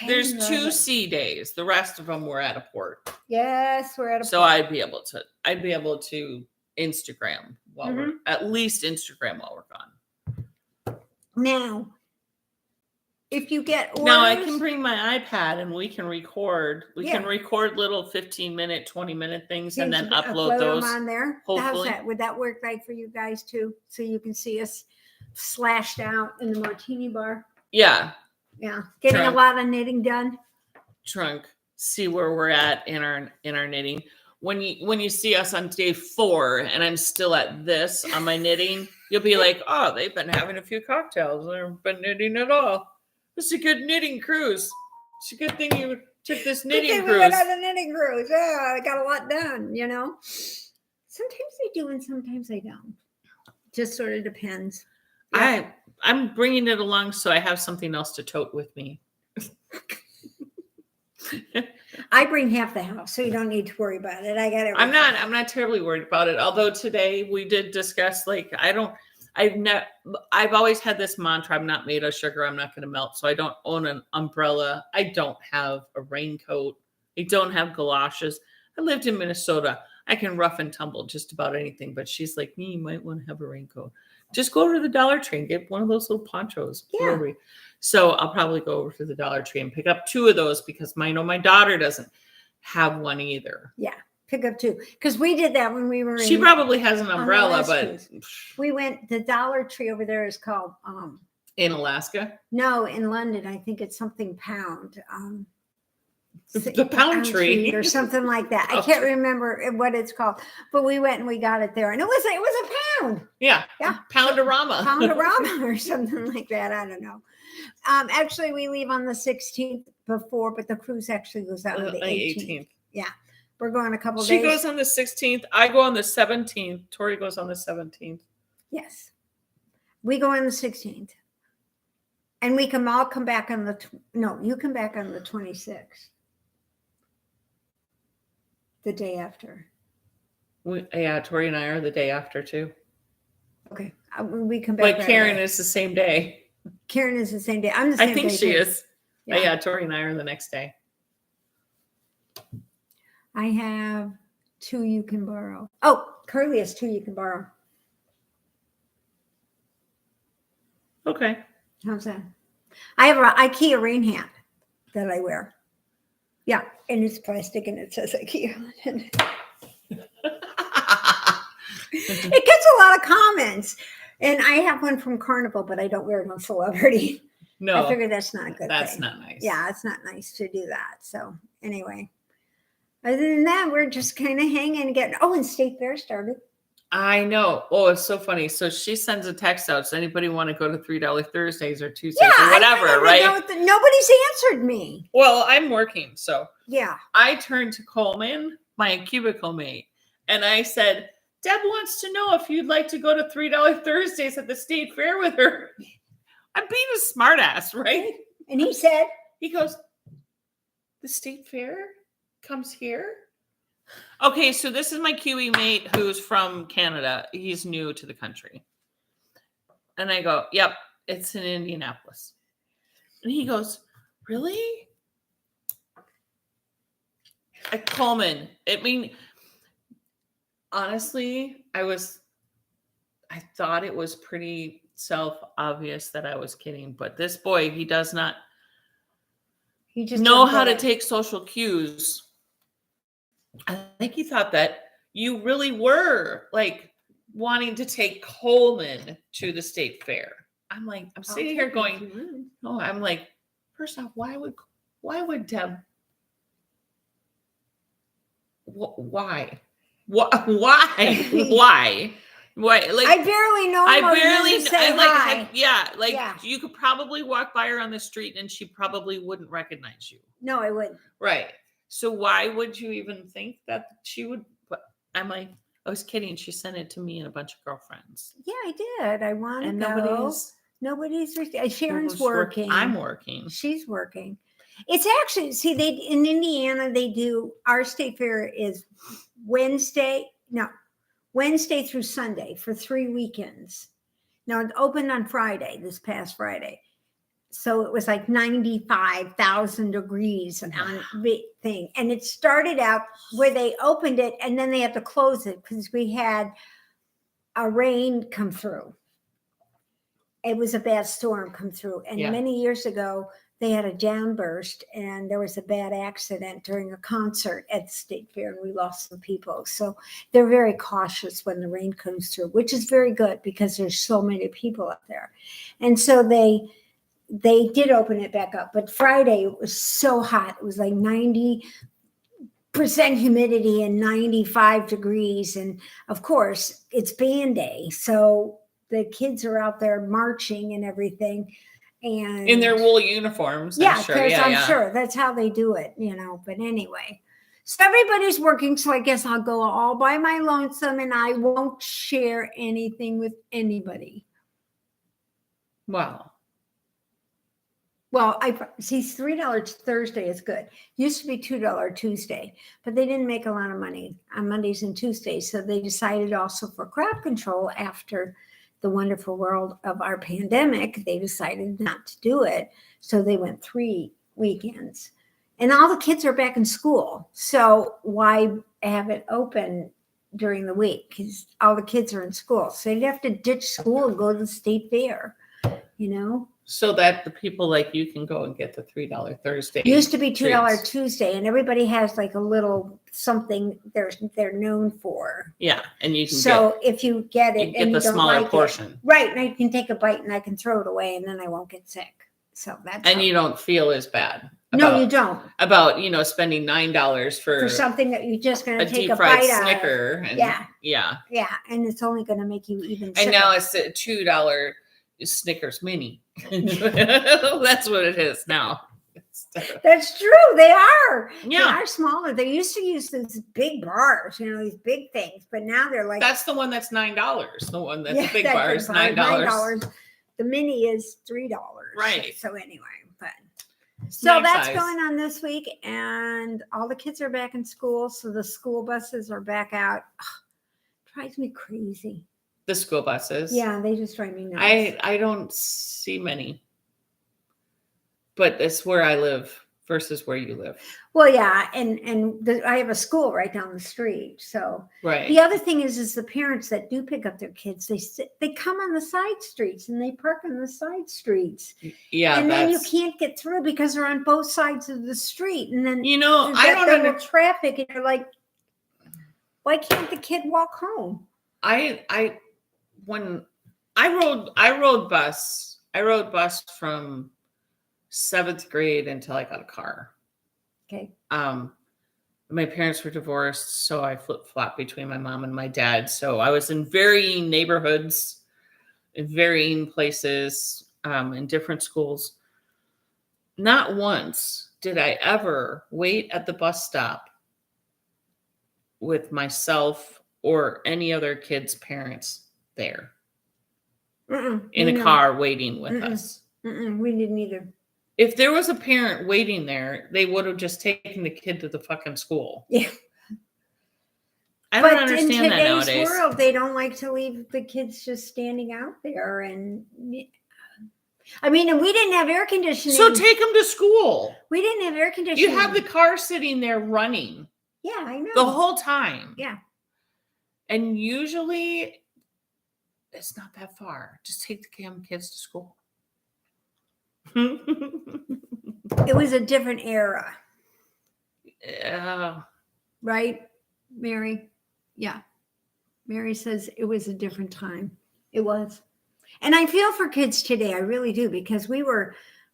There's 2 sea days. The rest of them we're at a port. Yes, we're at a port. So I'd be able to Instagram while we're at least Instagram while we're gone. Now, if you get orders, now I can bring my iPad and we can record. We can record little 15-minute, 20-minute things and then upload those them on there. Hopefully. How's that? Would that work like for you guys too? So you can see us slashed out in the martini bar. Yeah. Getting a lot of knitting done. See where we're at in our knitting. When you see us on day 4 and I'm still at this on my knitting, you'll be like, oh, they've been having a few cocktails. They haven't been knitting at all. This is a good knitting cruise. It's a good thing you took this knitting cruise. We went on a knitting cruise. Yeah, I got a lot done, Sometimes I do and sometimes I don't. Just sort of depends. Yeah. I'm bringing it along so I have something else to tote with me. I bring half the house, so you don't need to worry about it. I got it. I'm not terribly worried about it. Although today we did discuss, like, I've always had this mantra: I'm not made of sugar. I'm not going to melt. So I don't own an umbrella. I don't have a raincoat. I don't have galoshes. I lived in Minnesota. I can rough and tumble just about anything. But she's like, you might want to have a raincoat. Just go over to the Dollar Tree and get one of those little ponchos. Yeah. So I'll probably go over to the Dollar Tree and pick up 2 of those because my daughter doesn't have one either. Yeah, pick up 2. Because we did that when we were She probably has an umbrella, but we went, the Dollar Tree over there is called in Alaska? No, in London. I think it's something pound. The pound tree or something like that. I Pound can't tree. remember what it's called, but we went and we got it there, and it was a pound. Yeah. Yeah. Poundorama. Poundorama or something like that. I don't know. Actually, we leave on the 16th before, but the cruise actually goes out on the 18th. Yeah, we're going a couple She days. goes on the 16th. I go on the 17th. Tori goes on the 17th. Yes, we go on the 16th, and we can all come back on the. No, you come back on the 26th. The day after. Yeah, Tori and I are the day after too. Okay, we come back. But Karen is the same day. Karen is the same day. I'm the same I think day she too. is. Yeah, Tori and I are the next day. I have 2 you can borrow. Oh, Curly has 2 you can borrow. Okay. How's that? I have an IKEA rain hat that I wear. Yeah, and it's plastic and it says IKEA. It gets a lot of comments. And I have one from Carnival, but I don't wear it on Celebrity. No. I figure that's not a good thing. That's not nice. Yeah, it's not nice to do that. So anyway, other than that, we're just kind of hanging and getting. Oh, and State Fair started. I know. Oh, it's so funny. So she sends a text out. Does anybody want to go to $3 Thursdays or Tuesdays or whatever, right? Nobody's answered me. Well, I'm working. So yeah, I turned to Coleman, my cubicle mate, and I said, Deb wants to know if you'd like to go to $3 Thursdays at the State Fair with her. I'm being a smartass, right? And he goes, the State Fair comes here? Okay, so this is my Kiwi mate who's from Canada. He's new to the country. And I go, yep, it's in Indianapolis. And he goes, really? At Coleman. I mean, honestly, I thought it was pretty self-obvious that I was kidding. But this boy, he does not know how to take social cues. I think he thought that you really were like wanting to take Coleman to the State Fair. I'm like, I'm sitting here going, no, I'm like, first off, why would Deb? Why? Why? Like, I barely know. You could probably walk by her on the street and she probably wouldn't recognize you. No, I wouldn't. Right. So why would you even think that she would? But I'm like, I was kidding. She sent it to me and a bunch of girlfriends. Yeah, I did. I want to go. Nobody's. Sharon's working. I'm working. She's working. It's actually, in Indiana, they do, our State Fair is Wednesday through Sunday for 3 weekends. Now it opened on Friday, this past Friday. So it was like 95,000 degrees on the thing. And it started out where they opened it and then they had to close it because we had a rain come through. It was a bad storm come through. And many years ago, they had a downburst and there was a bad accident during a concert at the State Fair and we lost some people. So they're very cautious when the rain comes through, which is very good because there's so many people up there. And so they did open it back up, but Friday it was so hot. It was like 90% humidity and 95 degrees. And of course it's band day. So the kids are out there marching and everything. And in their wool uniforms. I'm sure that's how they do it, but anyway, so everybody's working. So I guess I'll go all by my lonesome and I won't share anything with anybody. Wow. Well, I see $3 Thursday is good. Used to be $2 Tuesday, but they didn't make a lot of money on Mondays and Tuesdays. So they decided also for crowd control after the wonderful world of our pandemic, they decided not to do it. So they went 3 weekends and all the kids are back in school. So why have it open during the week? Because all the kids are in school. So you'd have to ditch school and go to the State Fair, So that the people like you can go and get the $3 Thursday. Used to be $2 Tuesday, and everybody has like a little something they're known for. Yeah, and you can if you get it, get the smaller portion, right? And I can take a bite and I can throw it away, and then I won't get sick. So that's you don't feel as bad. No, you don't. About, spending $9 For something that you're just going a to take deep a fried bite out of. Snicker. And Yeah. Yeah. Yeah, and it's only going to make you even And sicker. now it's a $2 Snickers mini. That's what it is now. That's true. They are. Yeah. They are smaller. They used to use these big bars, these big things, but now they're like. That's the one that's $9. The one that's a big that bar big is $9. The mini is $3. Right. So anyway, but Snack so that's size. going on this week, and all the kids are back in school, so the school buses are back out. Ugh, drives me crazy. The school buses. Yeah, they just drive me nuts. I don't see many, but it's where I live versus where you live. Well, yeah, and I have a school right down the street. So Right. the other thing is the parents that do pick up their kids, they come on the side streets and they park on the side streets. Yeah, and then you can't get through because they're on both sides of the street, and then I don't double traffic, and you're like, why can't the kid walk home? When I rode bus from 7th grade until I got a car. Okay. My parents were divorced, so I flip-flopped between my mom and my dad. So I was in varying neighborhoods, in varying places, in different schools. Not once did I ever wait at the bus stop with myself or any other kid's parents there in a car waiting with us. We didn't either. If there was a parent waiting there, they would have just taken the kid to the fucking school. Yeah. I don't understand that nowadays. But in today's world, they don't like to leave the kids just standing out there. And I mean, and we didn't have air conditioning. So take them to school. We didn't have air conditioning. You have the car sitting there running. Yeah, I know. The whole time. Yeah. And usually it's not that far. Just take the kids to school. It was a different era. Yeah. Right, Mary? Yeah. Mary says it was a different time. It was. And I feel for kids today. I really do, because my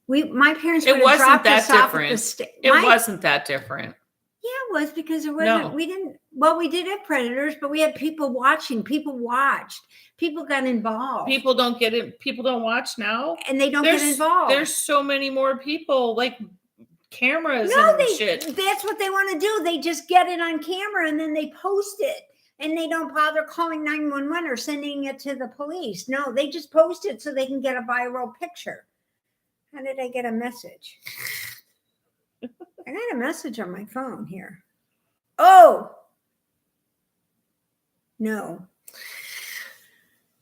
parents would have dropped us off at the It wasn't that different. Yeah, it was, because there wasn't, we did have predators, but we had people watching. People watched. People got involved. People don't get it. People don't watch now. And they don't get involved. There's so many more people, like cameras and shit. That's what they want to do. They just get it on camera and then they post it. And they don't bother calling 911 or sending it to the police. No, they just post it so they can get a viral picture. How did I get a message? I got a message on my phone here. Oh, no.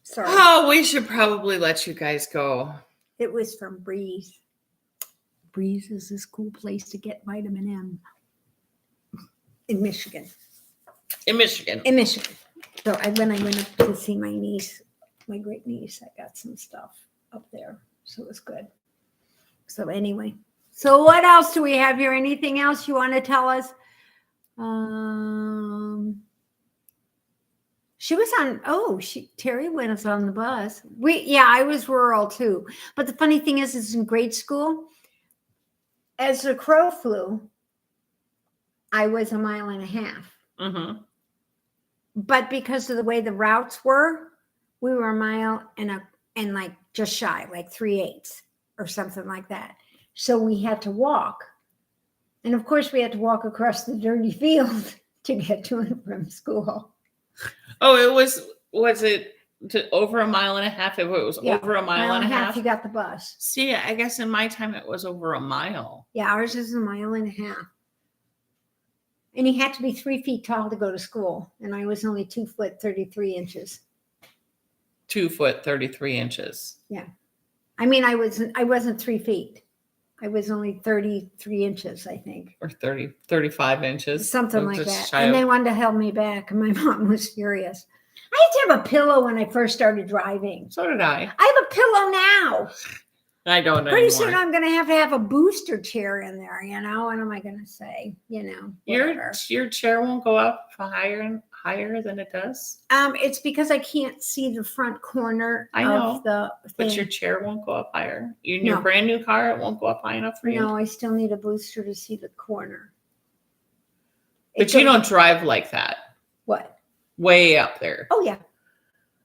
Sorry. Oh, we should probably let you guys go. It was from Breeze. Breeze is this cool place to get vitamin M in Michigan. In Michigan. So when I went up to see my niece, my great niece, I got some stuff up there. So it was good. So anyway. So what else do we have here? Anything else you want to tell us? She was on, Terry was on the bus. I was rural too. But the funny thing is in grade school, as the crow flew, I was 1.5 miles. Mm-hmm. But because of the way the routes were, we were 1 mile and like just shy, like 3/8 or something like that. So we had to walk. And of course we had to walk across the dirty field to get to and from school. Oh, was it over 1.5 miles? If it was over 1.5 miles, you got the bus. See, I guess in my time it was over 1 mile. Yeah, ours is 1.5 miles. And you had to be 3 feet tall to go to school. And I was only 2 foot 33 inches. 2 foot 33 inches. Yeah. I mean, I wasn't 3 feet. I was only 33 inches, I think. Or 35 inches. Something like that. And they wanted to hold me back. And my mom was furious. I had to have a pillow when I first started driving. So did I. I have a pillow now. I don't know. Pretty soon I'm going to have a booster chair in there, What am I going to say? Your chair won't go up higher higher than it does? It's because I can't see the front corner I know, of the But thing. your chair won't go up higher. In your No. brand new car, it won't go up high enough for you. No, I still need a booster to see the corner. But you don't drive like that. What? Way up there. Oh, yeah.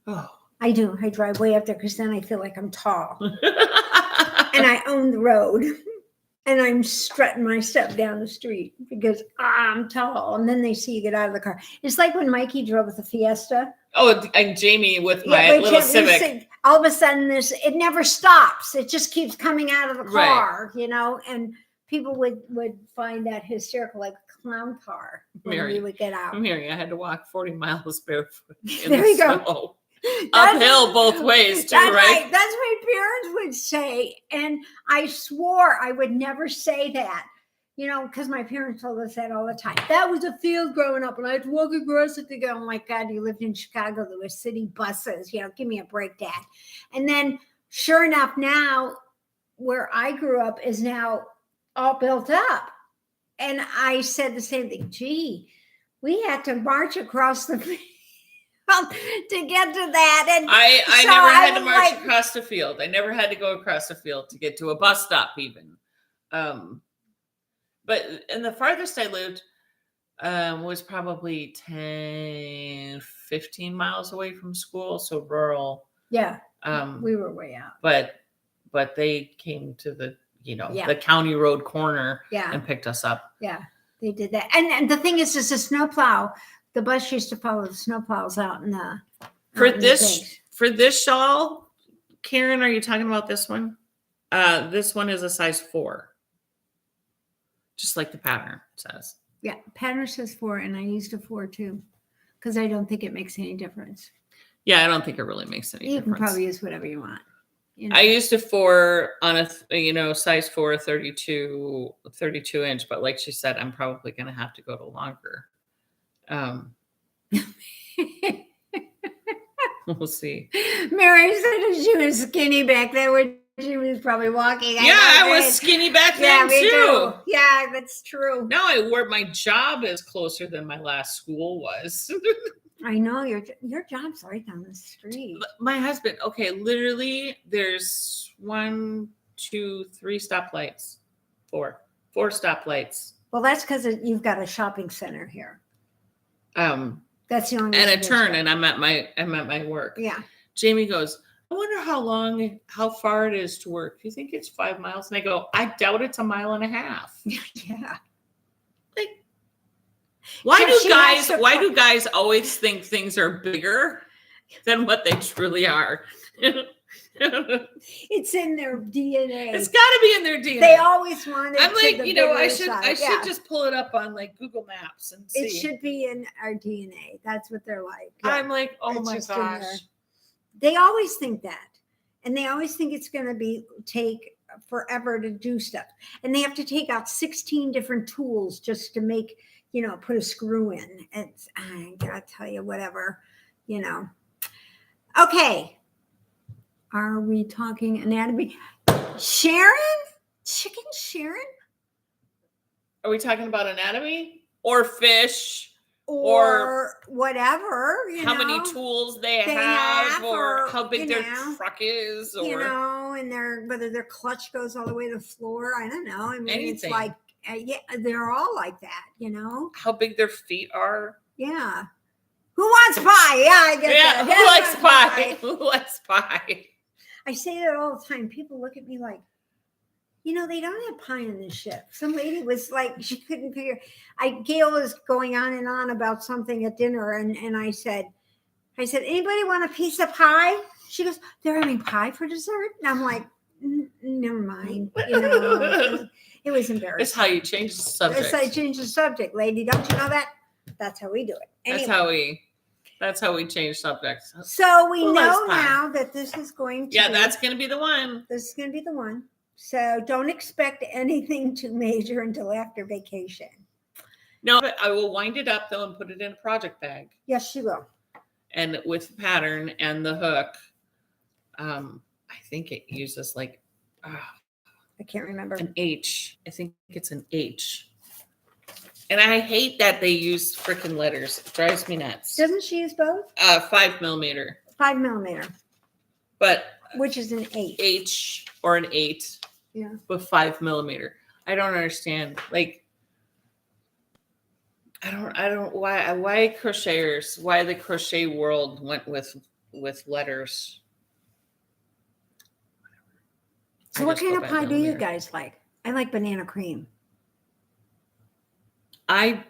Oh. I do. I drive way up there because then I feel like I'm tall. And I own the road. And I'm strutting my stuff down the street because I'm tall. And then they see you get out of the car. It's like when Mikey drove with the Fiesta. Oh, and Jamie with my little Civic. All of a sudden, it never stops. It just keeps coming out of the car, you know. And people would find that hysterical, like a clown car when we would get out. Mary, I had to walk 40 miles barefoot in there the you snow. go. Uphill both ways, too, right? That's what my parents would say. And I swore I would never say that, you know, because my parents told us that all the time. That was a field growing up, and I had to walk across it to go, oh my God, you lived in Chicago. There were city buses, you know, give me a break, Dad. And then sure enough, now where I grew up is now all built up. And I said the same thing. Gee, we had to march across the field to get to that. And I so never had to march like, across the field. I never had to go across the field to get to a bus stop even. But and the farthest I lived was probably 10, 15 miles away from school. So rural. Yeah. We were way out. But they came to the, you know, Yeah. the county road corner Yeah. and picked us up. Yeah, they did that. And the thing is a snowplow. The bus used to follow the snowplows out in the for this shawl, Karen, are you talking about this one? This one is a size 4. Just like the pattern says. Yeah, pattern says 4, and I used a 4 too, because I don't think it makes any difference. Yeah, I don't think it really makes any difference. You can probably use whatever you want. You know? I used a 4 on a size 4, 32 inch, but like she said, I'm probably going to have to go to longer. We'll see. Mary said she was skinny back then when she was probably walking. I was skinny back then too. Too. Yeah, that's true. Now my job is closer than my last school was. I know your job's right down the street. My husband, okay, literally there's 1, 2, 3 stoplights. 4 stoplights. Well, that's because you've got a shopping center here. That's the only and a turn, and I'm at my work. Yeah. Jamie goes, I wonder how far it is to work. Do you think it's 5 miles? And I go, I doubt it's 1.5 miles. Yeah. Like, why do guys always think things are bigger than what they truly are? It's in their DNA. It's got to be in their DNA. They always wanted. I'm like, I side. should just pull it up on like Google Maps and see. It should be in our DNA. That's what they're like. Yeah. I'm like, oh it's my gosh. They always think that, and they always think it's going to take forever to do stuff, and they have to take out 16 different tools just to make, put a screw in. It's, I gotta tell you, whatever, Okay. Are we talking anatomy? Sharon? Chicken Sharon? Are we talking about anatomy or fish or whatever? How many tools they have or how big their truck is, or and whether their clutch goes all the way to the floor. I don't know. I mean, anything. It's like they're all like that. How big their feet are. Yeah. Who wants pie? Yeah, I get that. Who likes pie? Who likes pie? I say that all the time. People look at me like, they don't have pie in this ship. Some lady was like, she couldn't figure. Gail was going on and on about something at dinner, and I said, anybody want a piece of pie? She goes, they're having pie for dessert? And I'm like, never mind. It was embarrassing. It's how you change the subject. It's how you change the subject, lady. Don't you know that? That's how we do it. Anyway. That's how we change subjects. So we know now that this is going to that's going to be the one. This is going to be the one. So don't expect anything too major until after vacation. No, but I will wind it up though and put it in a project bag. Yes, she will. And with the pattern and the hook, I think it uses like I can't remember. an H. I think it's an H. And I hate that they use freaking letters. It drives me nuts. Doesn't she use both? 5mm. 5mm, But which is an 8. H or an 8. Yeah. With 5mm. I don't understand. Like, I don't why crocheters, why the crochet world went with letters. So what kind of pie do you guys like? I like banana cream. I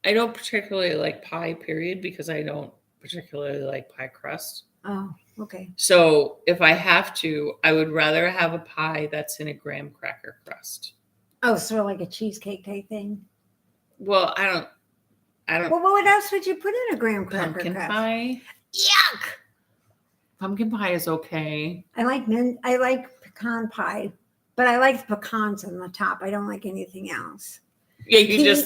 don't particularly like pie, period, because I don't particularly like pie crust. Oh, okay. So if I have to, I would rather have a pie that's in a graham cracker crust. Oh, sort of like a cheesecake type thing. Well, I don't. Well, what else would you put in a graham cracker Pumpkin crust? pie. Yuck. Pumpkin pie is okay. I like pecan pie, but I like the pecans on the top. I don't like anything else. Yeah, you just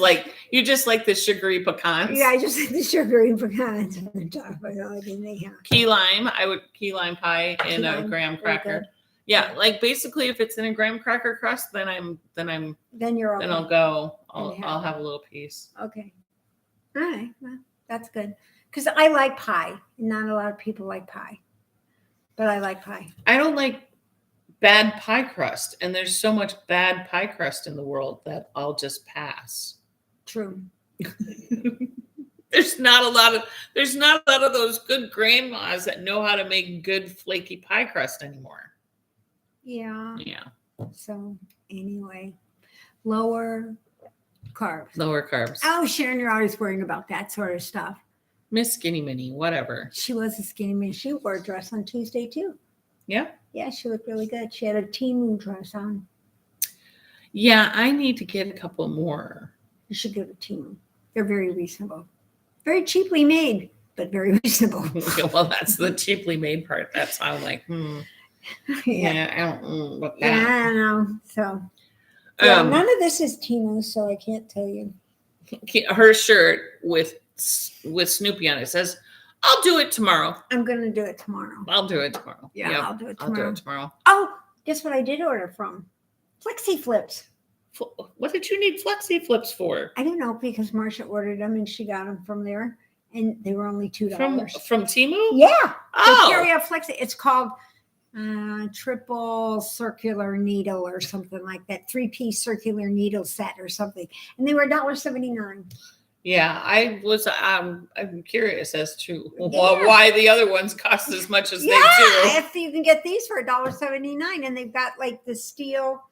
like the sugary pecans. Yeah, I just like the sugary pecans on the top. I don't like anything else. Key lime. I would key lime pie in a lime, graham very cracker. good. Yeah, like basically, if it's in a graham cracker crust, then You're okay. then I'll go. Then you I'll have have a little piece. Okay. All right. Well, that's good. Because I like pie. Not a lot of people like pie. But I like pie. I don't like bad pie crust, and there's so much bad pie crust in the world that I'll just pass. True. There's not a lot of those good grandmas that know how to make good flaky pie crust anymore. Yeah. Yeah. So anyway, lower carbs. Lower carbs. Oh, Sharon, you're always worrying about that sort of stuff. Miss Skinny Minnie, whatever. She was a skinny mini. She wore a dress on Tuesday too. Yeah. Yeah, she looked really good. She had a Timu dress on. Yeah, I need to get a couple more. You should go to Timu. They're very reasonable. Very cheaply made, but very reasonable. Well, that's the cheaply made part. That's how I'm like, yeah, I don't what that. Yeah, I don't know. So yeah, none of this is Timu, so I can't tell you. Her shirt with Snoopy on it says, "I'll do it tomorrow." I'm gonna do it tomorrow. I'll do it tomorrow. Yeah, Yep, I'll do it I'll tomorrow. do it tomorrow. Oh, guess what I did order from? Flexi Flips. What did you need Flexi Flips for? I don't know, because Marcia ordered them and she got them from there, and they were only $2. From Temu? Yeah. Oh. They carry a Flexi. It's called triple circular needle or something like that. 3-piece circular needle set or something. And they were $1.79. Yeah, I was. I'm curious as to Yeah. why the other ones cost as much as Yeah, they do. if you can get these for $1.79, and they've got like the steel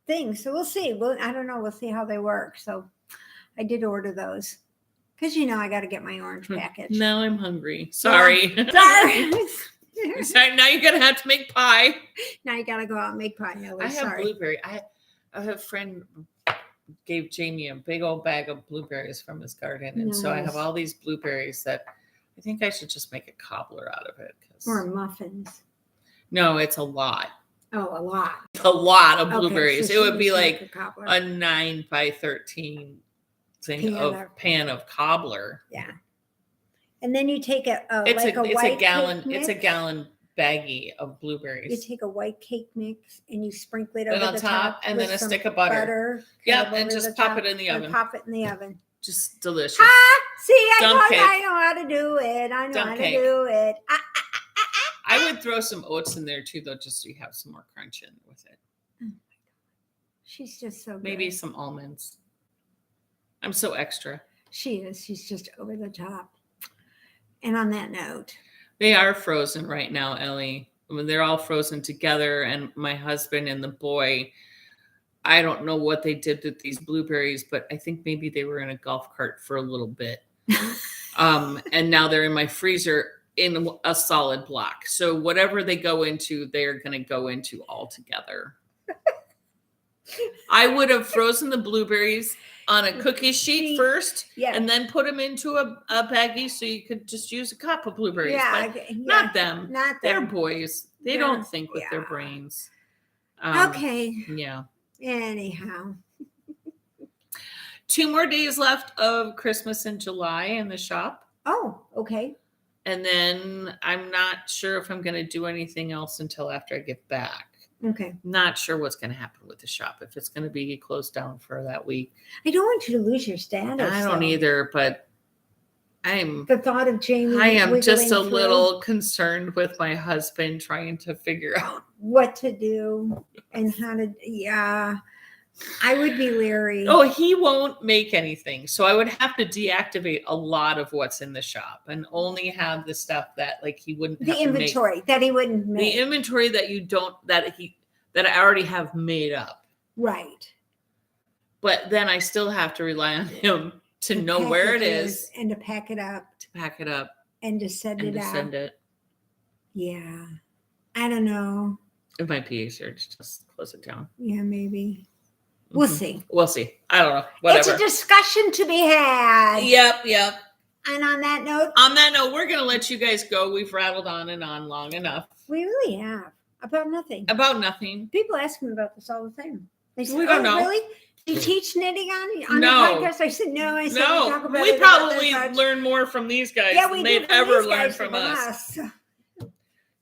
thing. So we'll see. I don't know. We'll see how they work. So I did order those because I got to get my orange package. Now I'm hungry. Sorry. Sorry. Sorry. Now you're gonna have to make pie. Now you got to go out and make pie. Ellie. I have Sorry. blueberry. I have a friend gave Jamie a big old bag of blueberries from his garden, and so I have Nice. all these blueberries that I think I should just make a cobbler out of it. Or muffins. No, it's a lot. Oh, a lot. A lot of Okay, blueberries. so It would she be needs to like make a cobbler. a 9x13 thing pan of cobbler. Yeah. And then you take a It's like a white gallon. cake It's a mix. gallon baggie of You blueberries. take a white cake mix and you sprinkle it And over on the top, and with then a some stick of butter. kind Yep, of and over just the pop top, it in the and oven. Pop it in the oven. Just delicious. Ah, see, I Dump told you cake. I know how to do it. I know Dump how to cake. do it. I would throw some oats in there too, though, just so you have some more crunch in with it. She's just so good. Maybe some almonds. I'm so extra. She is. She's just over the top. And on that note, They are frozen right now, Ellie. I mean, they're all frozen together, and my husband and the boy, I don't know what they did with these blueberries, but I think maybe they were in a golf cart for a little bit. And now they're in my freezer in a solid block. So whatever they go into, they're going to go into all together. I would have frozen the blueberries on a cookie sheet first, yeah. and then put them into a baggie so you could just use a cup of blueberries. Yeah, But yeah. not them. Not They're them. boys. They Yeah, don't think with their yeah. brains. Okay. Yeah. Anyhow. 2 more days left of Christmas in July in the shop. Oh, okay. And then I'm not sure if I'm going to do anything else until after I get back. Okay. Not sure what's going to happen with the shop, if it's going to be closed down for that week. I don't want you to lose your status. I don't though. either, but The thought of Jamie. I am just a wiggling through little concerned with my husband trying to figure out. what to do and how to. Yeah, I would be leery. Oh, he won't make anything. So I would have to deactivate a lot of what's in the shop and only have the stuff that like he wouldn't have the to make. inventory that he wouldn't make. The inventory that you don't that I already have made up. Right. But then I still have to rely on him to know pack where it is, and to pack it up to pack it up, and to send and it to out. send it. Yeah. I don't know. It might be easier to just close it down. Yeah, maybe. We'll Mhm. see. We'll see. I don't know. Whatever. It's a discussion to be had. Yep. And on that note, We're going to let you guys go. We've rattled on and on long enough we really have about nothing. about nothing. People ask me about this all the time. They say, We don't know. Really? Do you teach knitting on No. the podcast? I said, no. I said, we talk No, about we it about probably this much. learn more from these guys Yeah, we than do they've from ever these learned guys from than us.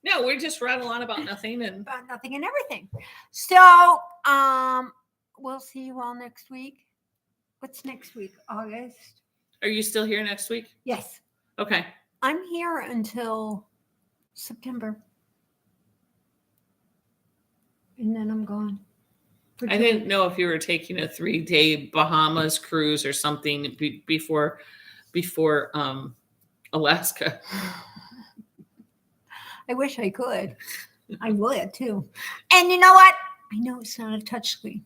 No, we just rattle on about nothing. And About nothing and everything. So, we'll see you all next week. What's next week? August? are you still here next week? Yes. Okay. I'm here until September. And then I'm gone. For I 2 didn't know if you were taking a 3-day Bahamas cruise or something before Alaska. I wish I could. I would too. And you know what? I know it's not a touchscreen.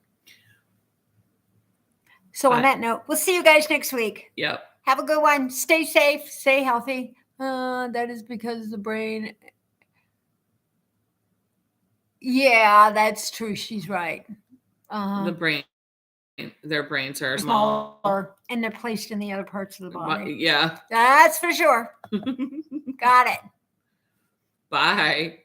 So on that note, we'll see you guys next week. Yep. Have a good one. Stay safe. Stay healthy. That is because the brain. Yeah, that's true. She's right. Their brains are small. Smaller, and they're placed in the other parts of the body. Yeah. That's for sure. Got it. Bye.